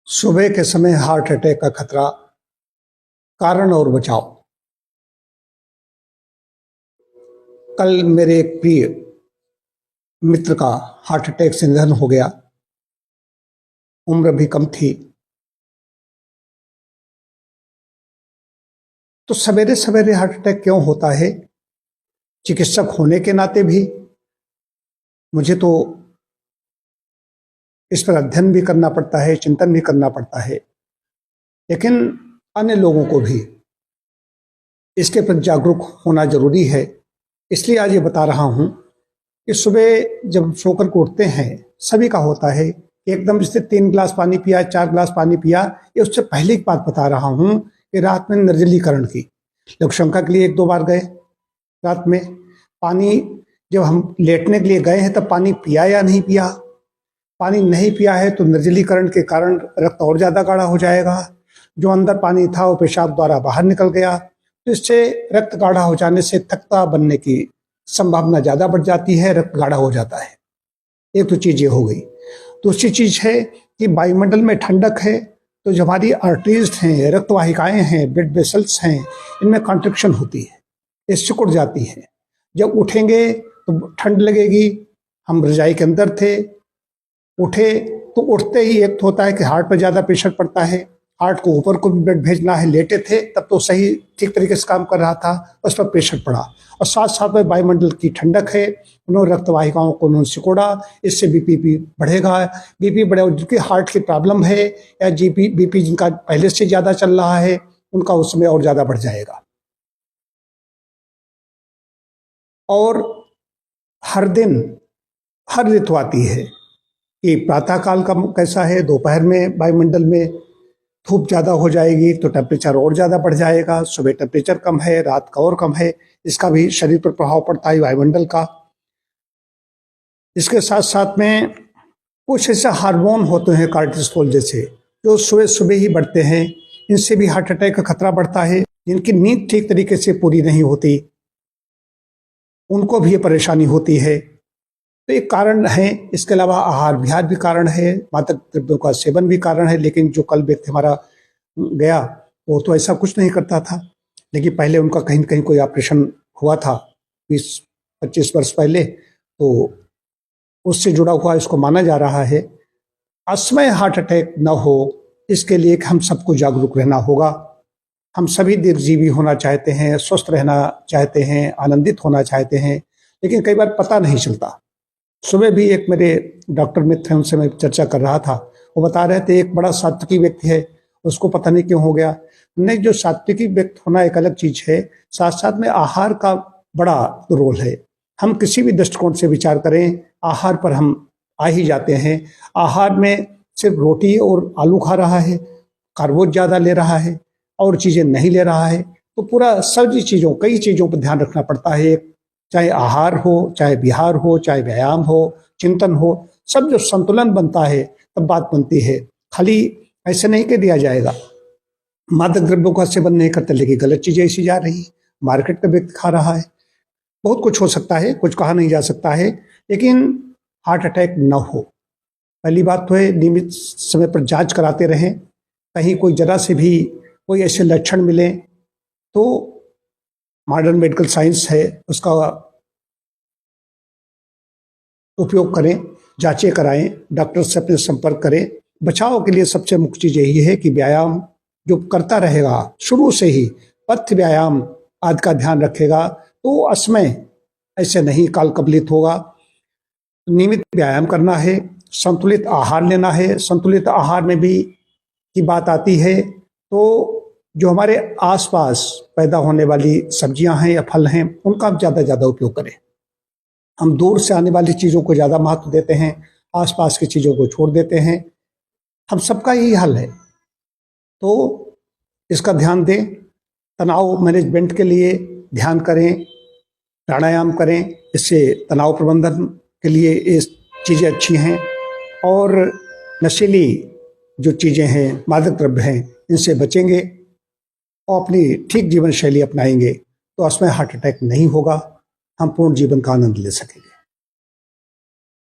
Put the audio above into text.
सुबह के समय हार्ट अटैक का खतरा, कारण और बचाव। कल मेरे एक प्रिय मित्र का हार्ट अटैक से निधन हो गया। उम्र भी कम थी। तो सवेरे सवेरे हार्ट अटैक क्यों होता है? चिकित्सक होने के नाते भी मुझे तो इस पर अध्ययन भी करना पड़ता है, चिंतन भी करना पड़ता है, लेकिन अन्य लोगों को भी इसके प्रति जागरूक होना जरूरी है। इसलिए आज ये बता रहा हूं कि सुबह जब सोकर के उठते हैं, सभी का होता है कि एकदम जैसे 3 गिलास पानी पिया, 4 गिलास पानी पिया। ये उससे पहले की बात बता रहा हूं कि रात में निर्जलीकरण की लोग शंका के लिए 1-2 बार गए। रात में पानी, जब हम लेटने के लिए गए हैं तब पानी पिया या नहीं पिया? पानी नहीं पिया है तो निर्जलीकरण के कारण रक्त और ज्यादा गाढ़ा हो जाएगा। जो अंदर पानी था वो पेशाब द्वारा बाहर निकल गया, तो इससे रक्त गाढ़ा हो जाने से थक्का बनने की संभावना ज्यादा बढ़ जाती है, रक्त गाढ़ा हो जाता है। एक तो चीज ये हो गई। दूसरी चीज है कि वायुमंडल में ठंडक है तो जो हमारी आर्टरीज हैं, रक्त वाहिकाएं हैं, ब्लड वेसल्स हैं, इनमें कॉन्ट्रिक्शन होती है, ये सिकुड़ जाती है। जब उठेंगे तो ठंड लगेगी। हम रजाई के अंदर थे, उठे तो उठते ही एक तो होता है कि हार्ट पर ज्यादा प्रेशर पड़ता है, हार्ट को ऊपर को भी ब्लड भेजना है। लेटे थे तब तो सही ठीक तरीके से काम कर रहा था, उस पर प्रेशर पड़ा और साथ साथ में वायुमंडल की ठंडक है, उन्होंने रक्त वाहिकाओं को उन्होंने सिकोड़ा। इससे बीपी बढ़ेगा। बीपी बढ़े, जिनकी हार्ट की प्रॉब्लम है या बीपी जिनका पहले से ज्यादा चल रहा है, उनका उसमें और ज्यादा बढ़ जाएगा। और हर दिन हर ऋतु आती है कि प्रातः काल का कैसा है, दोपहर में वायुमंडल में धूप ज्यादा हो जाएगी तो टेम्परेचर और ज्यादा बढ़ जाएगा। सुबह टेम्परेचर कम है, रात का और कम है, इसका भी शरीर पर प्रभाव पड़ता है वायुमंडल का। इसके साथ साथ में कुछ ऐसे हार्मोन होते हैं कार्टिसोल जैसे, जो सुबह सुबह ही बढ़ते हैं, इनसे भी हार्ट अटैक का खतरा बढ़ता है। जिनकी नींद ठीक तरीके से पूरी नहीं होती, उनको भी ये परेशानी होती है। तो एक कारण है। इसके अलावा आहार विहार भी कारण है, मादक द्रव्यों का सेवन भी कारण है। लेकिन जो कल व्यक्ति हमारा गया वो तो ऐसा कुछ नहीं करता था, लेकिन पहले उनका कहीं न कहीं कोई ऑपरेशन हुआ था 20-25 वर्ष पहले, तो उससे जुड़ा हुआ इसको माना जा रहा है। असमय हार्ट अटैक न हो, इसके लिए हम सबको जागरूक रहना होगा। हम सभी दीर्घजीवी होना चाहते हैं, स्वस्थ रहना चाहते हैं, आनंदित होना चाहते हैं, लेकिन कई बार पता नहीं चलता। सुबह भी एक मेरे डॉक्टर मित्र हैं, उनसे मैं चर्चा कर रहा था। वो बता रहे थे एक बड़ा सात्विकी व्यक्ति है, उसको पता नहीं क्यों हो गया। नहीं, जो सात्विकी व्यक्ति होना एक अलग चीज है, साथ साथ में आहार का बड़ा रोल है। हम किसी भी दृष्टिकोण से विचार करें, आहार पर हम आ ही जाते हैं। आहार में सिर्फ रोटी और आलू खा रहा है, कार्बोज ज्यादा ले रहा है और चीजें नहीं ले रहा है, तो पूरा सभी चीजों, कई चीजों पर ध्यान रखना पड़ता है। चाहे आहार हो, चाहे विहार हो, चाहे व्यायाम हो, चिंतन हो, सब जो संतुलन बनता है तब बात बनती है। खाली ऐसे नहीं कह दिया जाएगा मादक द्रव्यों का सेवन नहीं करते, लेकिन गलत चीजें ऐसी जा रही, मार्केट का व्यक्ति खा रहा है। बहुत कुछ हो सकता है, कुछ कहा नहीं जा सकता है, लेकिन हार्ट अटैक न हो, पहली बात तो है नियमित समय पर जांच कराते रहें। कहीं कोई जरा से भी कोई ऐसे लक्षण मिले तो मॉडर्न मेडिकल साइंस है, उसका उपयोग करें, जांचें कराएं, डॉक्टर से अपने संपर्क करें। बचाव के लिए सबसे मुख्य चीज यही है कि व्यायाम जो करता रहेगा शुरू से ही, पथ्य व्यायाम आदि का ध्यान रखेगा तो असमय ऐसे नहीं काल कबलित होगा। नियमित व्यायाम करना है, संतुलित आहार लेना है। संतुलित आहार में भी की बात आती है तो जो हमारे आसपास पैदा होने वाली सब्जियां हैं या फल हैं, उनका ज्यादा उपयोग करें। हम दूर से आने वाली चीजों को ज्यादा महत्व देते हैं, आसपास की चीजों को छोड़ देते हैं। हम सबका यही हाल है, तो इसका ध्यान दें। तनाव मैनेजमेंट के लिए ध्यान करें, प्राणायाम करें, इससे तनाव प्रबंधन के लिए ये चीजें अच्छी हैं। और नशीली जो चीजें हैं, मादक द्रव्य हैं, इनसे बचेंगे और अपनी ठीक जीवन शैली अपनाएंगे तो असमय हार्ट अटैक नहीं होगा। हम पूर्ण जीवन का आनंद ले सकेंगे।